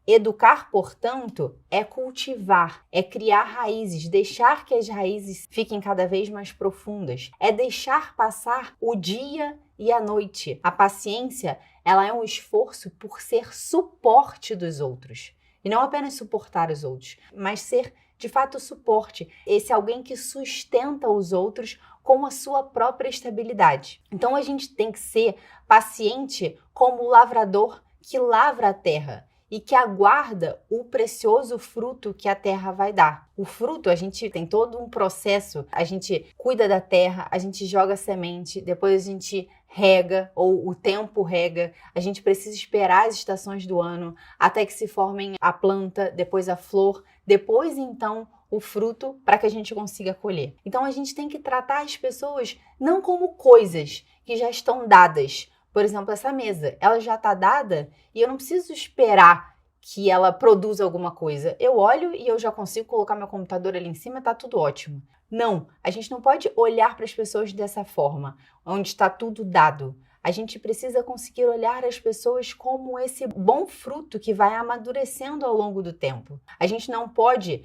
Educar, portanto, é cultivar, é criar raízes, deixar que as raízes fiquem cada vez mais profundas, é deixar passar o dia e a noite. A paciência, ela é um esforço por ser suporte dos outros. E não apenas suportar os outros, mas ser, de fato, suporte. Esse alguém que sustenta os outros com a sua própria estabilidade. Então, a gente tem que ser paciente como o lavrador que lavra a terra e que aguarda o precioso fruto que a terra vai dar. O fruto, a gente tem todo um processo, a gente cuida da terra, a gente joga semente, depois a gente rega, ou o tempo rega, a gente precisa esperar as estações do ano até que se formem a planta, depois a flor, depois então o fruto para que a gente consiga colher. Então a gente tem que tratar as pessoas não como coisas que já estão dadas. Por exemplo, essa mesa, ela já está dada e eu não preciso esperar que ela produza alguma coisa. Eu olho e eu já consigo colocar meu computador ali em cima, tá tudo ótimo. Não, a gente não pode olhar para as pessoas dessa forma, onde está tudo dado. A gente precisa conseguir olhar as pessoas como esse bom fruto que vai amadurecendo ao longo do tempo. A gente não pode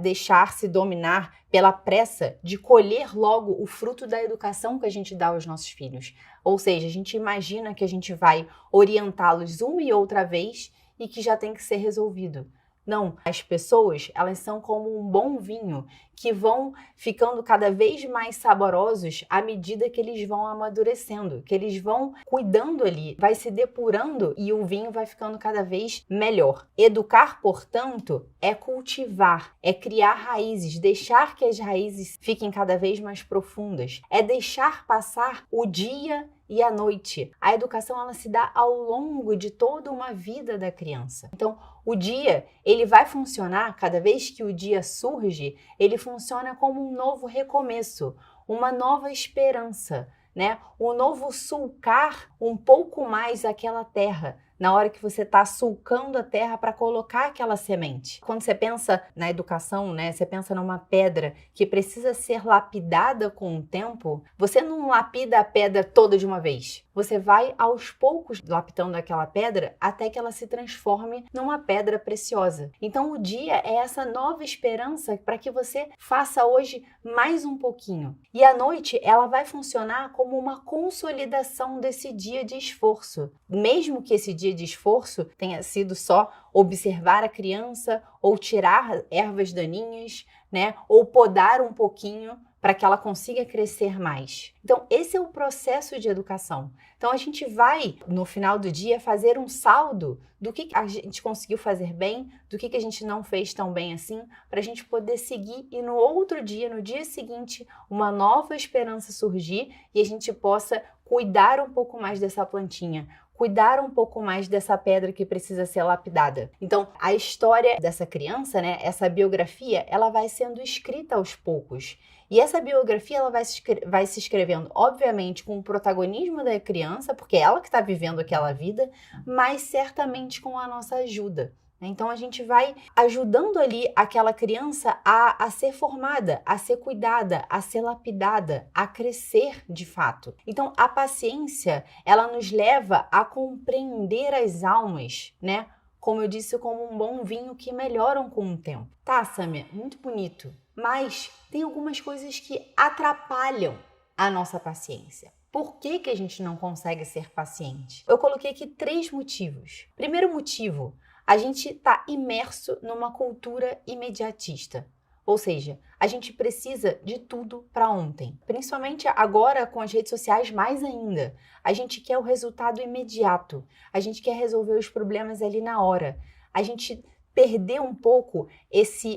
deixar-se dominar pela pressa de colher logo o fruto da educação que a gente dá aos nossos filhos. Ou seja, a gente imagina que a gente vai orientá-los uma e outra vez e que já tem que ser resolvido. Não, as pessoas, elas são como um bom vinho que vão ficando cada vez mais saborosos à medida que eles vão amadurecendo, que eles vão cuidando ali, vai se depurando e o vinho vai ficando cada vez melhor. Educar, portanto, é cultivar, é criar raízes, deixar que as raízes fiquem cada vez mais profundas, é deixar passar o dia e a noite. A educação, ela se dá ao longo de toda uma vida da criança. Então, o dia, ele vai funcionar, cada vez que o dia surge, ele funciona como um novo recomeço, uma nova esperança, né? Um novo sulcar um pouco mais aquela terra, na hora que você está sulcando a terra para colocar aquela semente. Quando você pensa na educação, né? Você pensa numa pedra que precisa ser lapidada com o tempo, você não lapida a pedra toda de uma vez. Você vai aos poucos lapidando aquela pedra até que ela se transforme numa pedra preciosa. Então o dia é essa nova esperança para que você faça hoje mais um pouquinho. E a noite, ela vai funcionar como uma consolidação desse dia de esforço. Mesmo que esse dia de esforço tenha sido só observar a criança ou tirar ervas daninhas, né? Ou podar um pouquinho para que ela consiga crescer mais. Então, esse é o processo de educação. Então, a gente vai, no final do dia, fazer um saldo do que a gente conseguiu fazer bem, do que a gente não fez tão bem assim, para a gente poder seguir e no outro dia, no dia seguinte, uma nova esperança surgir e a gente possa cuidar um pouco mais dessa plantinha, cuidar um pouco mais dessa pedra que precisa ser lapidada. Então, a história dessa criança, né, essa biografia, ela vai sendo escrita aos poucos. E essa biografia, ela vai se escrevendo, obviamente, com o protagonismo da criança, porque é ela que está vivendo aquela vida, mas certamente com a nossa ajuda. Então, a gente vai ajudando ali aquela criança a ser formada, a ser cuidada, a ser lapidada, a crescer de fato. Então, a paciência, ela nos leva a compreender as almas, né? Como eu disse, como um bom vinho que melhoram com o tempo. Tá, Samia, muito bonito. Mas tem algumas coisas que atrapalham a nossa paciência. Por que a gente não consegue ser paciente? Eu coloquei aqui 3 motivos. Primeiro motivo, a gente está imerso numa cultura imediatista. Ou seja, a gente precisa de tudo para ontem. Principalmente agora com as redes sociais, mais ainda. A gente quer o resultado imediato. A gente quer resolver os problemas ali na hora. A gente perdeu um pouco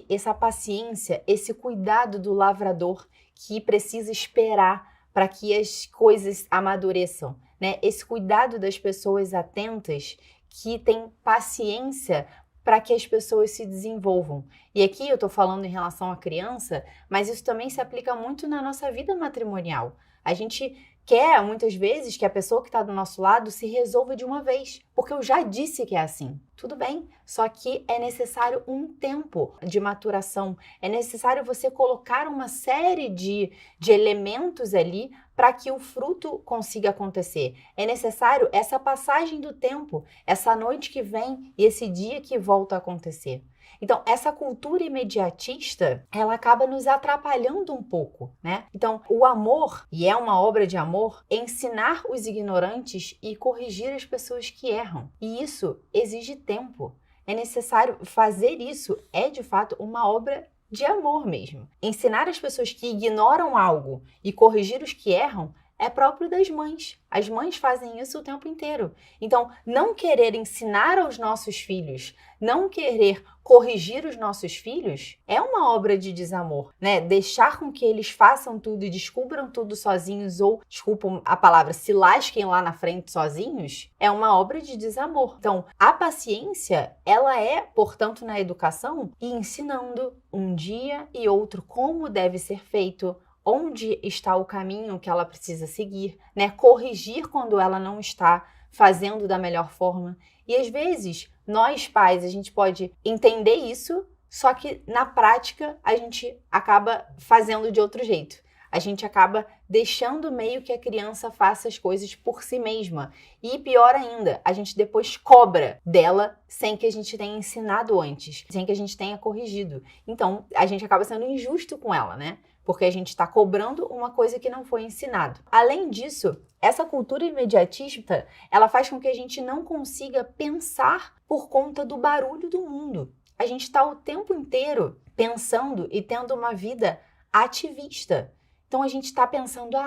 essa paciência, esse cuidado do lavrador que precisa esperar para que as coisas amadureçam, né? Esse cuidado das pessoas atentas que têm paciência para que as pessoas se desenvolvam. E aqui eu estou falando em relação à criança, mas isso também se aplica muito na nossa vida matrimonial. A gente quer, muitas vezes, que a pessoa que está do nosso lado se resolva de uma vez, porque eu já disse que é assim. Tudo bem, só que é necessário um tempo de maturação, é necessário você colocar uma série de elementos ali para que o fruto consiga acontecer. É necessário essa passagem do tempo, essa noite que vem e esse dia que volta a acontecer. Então, essa cultura imediatista, ela acaba nos atrapalhando um pouco, né? Então, o amor, e é uma obra de amor, é ensinar os ignorantes e corrigir as pessoas que erram. E isso exige tempo. É necessário fazer isso, é de fato uma obra de amor mesmo. Ensinar as pessoas que ignoram algo e corrigir os que erram é próprio das mães. As mães fazem isso o tempo inteiro. Então, não querer ensinar aos nossos filhos, não querer corrigir os nossos filhos é uma obra de desamor, né? Deixar com que eles façam tudo e descubram tudo sozinhos ou, desculpa a palavra, se lasquem lá na frente sozinhos, é uma obra de desamor. Então, a paciência, ela é, portanto, na educação, e ensinando um dia e outro como deve ser feito, onde está o caminho que ela precisa seguir, né? Corrigir quando ela não está fazendo da melhor forma. E às vezes, nós pais, a gente pode entender isso, só que na prática a gente acaba fazendo de outro jeito. A gente acaba deixando meio que a criança faça as coisas por si mesma. E pior ainda, a gente depois cobra dela sem que a gente tenha ensinado antes, sem que a gente tenha corrigido. Então, a gente acaba sendo injusto com ela, né? Porque a gente está cobrando uma coisa que não foi ensinado. Além disso, essa cultura imediatista, ela faz com que a gente não consiga pensar por conta do barulho do mundo. A gente está o tempo inteiro pensando e tendo uma vida ativista. Então a gente está pensando,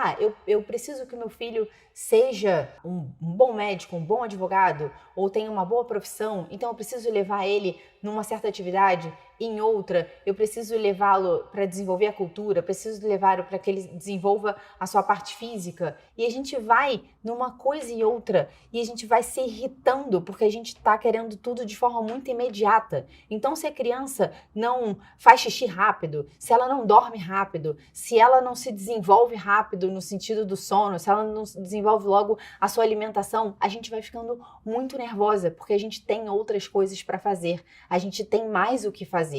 eu preciso que o meu filho seja um bom médico, um bom advogado, ou tenha uma boa profissão, então eu preciso levar ele numa certa atividade, em outra, eu preciso levá-lo para desenvolver a cultura, preciso levá-lo para que ele desenvolva a sua parte física. E a gente vai numa coisa e outra, e a gente vai se irritando, porque a gente está querendo tudo de forma muito imediata. Então, se a criança não faz xixi rápido, se ela não dorme rápido, se ela não se desenvolve rápido no sentido do sono, se ela não desenvolve logo a sua alimentação, a gente vai ficando muito nervosa, porque a gente tem outras coisas para fazer, a gente tem mais o que fazer.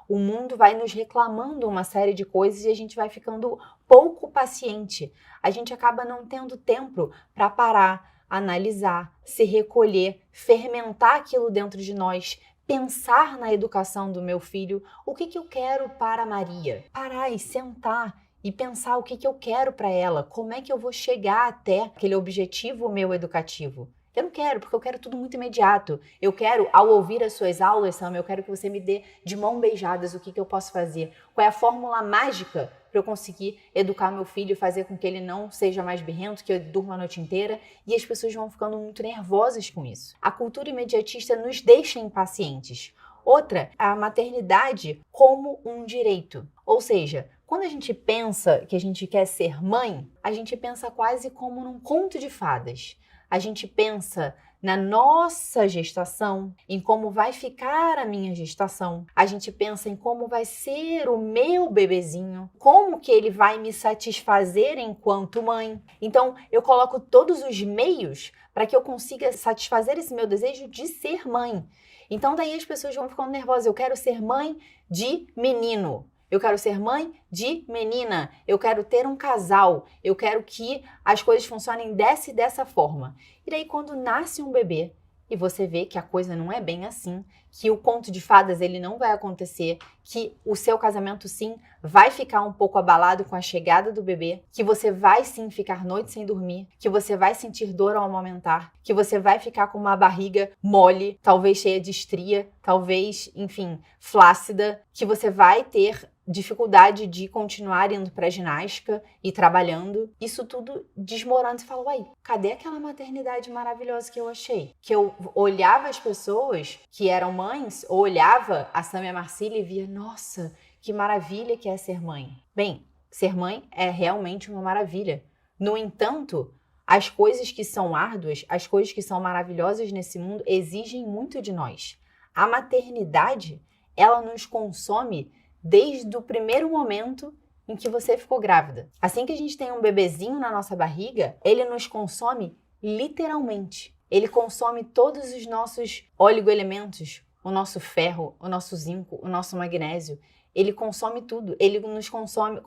O mundo vai nos reclamando uma série de coisas e a gente vai ficando pouco paciente. A gente acaba não tendo tempo para parar, analisar, se recolher, fermentar aquilo dentro de nós, pensar na educação do meu filho. O que eu quero para a Maria? Parar e sentar e pensar o que eu quero para ela, como é que eu vou chegar até aquele objetivo meu educativo. Eu não quero, porque eu quero tudo muito imediato. Eu quero, ao ouvir as suas aulas, Sam, eu quero que você me dê de mão beijadas o que eu posso fazer. Qual é a fórmula mágica para eu conseguir educar meu filho e fazer com que ele não seja mais birrento, que eu durma a noite inteira. E as pessoas vão ficando muito nervosas com isso. A cultura imediatista nos deixa impacientes. Outra, a maternidade como um direito. Ou seja, quando a gente pensa que a gente quer ser mãe, a gente pensa quase como num conto de fadas. A gente pensa na nossa gestação, em como vai ficar a minha gestação. A gente pensa em como vai ser o meu bebezinho, como que ele vai me satisfazer enquanto mãe. Então, eu coloco todos os meios para que eu consiga satisfazer esse meu desejo de ser mãe. Então, daí as pessoas vão ficando nervosas. Eu quero ser mãe de menino. Eu quero ser mãe de menina, eu quero ter um casal, eu quero que as coisas funcionem dessa forma. E daí quando nasce um bebê e você vê que a coisa não é bem assim, que o conto de fadas ele não vai acontecer, que o seu casamento sim vai ficar um pouco abalado com a chegada do bebê, que você vai sim ficar noite sem dormir, que você vai sentir dor ao amamentar, que você vai ficar com uma barriga mole, talvez cheia de estria, talvez, enfim, flácida, que você vai ter dificuldade de continuar indo para a ginástica e trabalhando, isso tudo desmorona. Você fala, uai, cadê aquela maternidade maravilhosa que eu achei? Que eu olhava as pessoas que eram mães, ou olhava a Sam e a Marcília e via, nossa, que maravilha que é ser mãe. Bem, ser mãe é realmente uma maravilha. No entanto, as coisas que são árduas, as coisas que são maravilhosas nesse mundo exigem muito de nós. A maternidade, ela nos consome desde o primeiro momento em que você ficou grávida. Assim que a gente tem um bebezinho na nossa barriga, ele nos consome literalmente. Ele consome todos os nossos oligoelementos, o nosso ferro, o nosso zinco, o nosso magnésio. ele consome tudo. Ele nos consome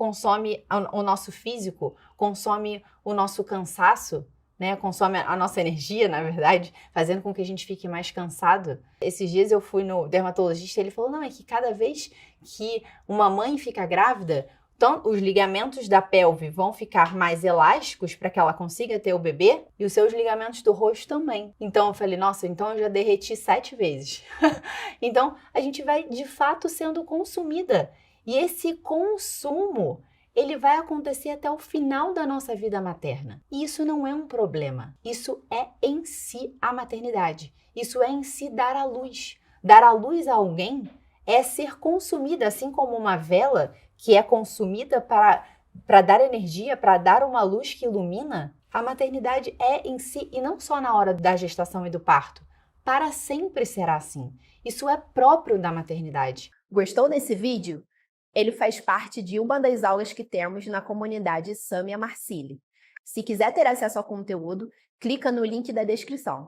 o nosso físico, consome o nosso cansaço, né? Consome a nossa energia, na verdade, fazendo com que a gente fique mais cansado. Esses dias eu fui no dermatologista e ele falou, não, é que cada vez que uma mãe fica grávida, então, os ligamentos da pelve vão ficar mais elásticos para que ela consiga ter o bebê e os seus ligamentos do rosto também. Então, eu falei, nossa, então eu já derreti 7 vezes. Então, a gente vai, de fato, sendo consumida. E esse consumo, ele vai acontecer até o final da nossa vida materna. E isso não é um problema. Isso é em si a maternidade. Isso é em si dar à luz. Dar à luz a alguém é ser consumida, assim como uma vela que é consumida para dar energia, para dar uma luz que ilumina. A maternidade é em si, e não só na hora da gestação e do parto, para sempre será assim. Isso é próprio da maternidade. Gostou desse vídeo? Ele faz parte de uma das aulas que temos na comunidade Samia Marcili. Se quiser ter acesso ao conteúdo, clica no link da descrição.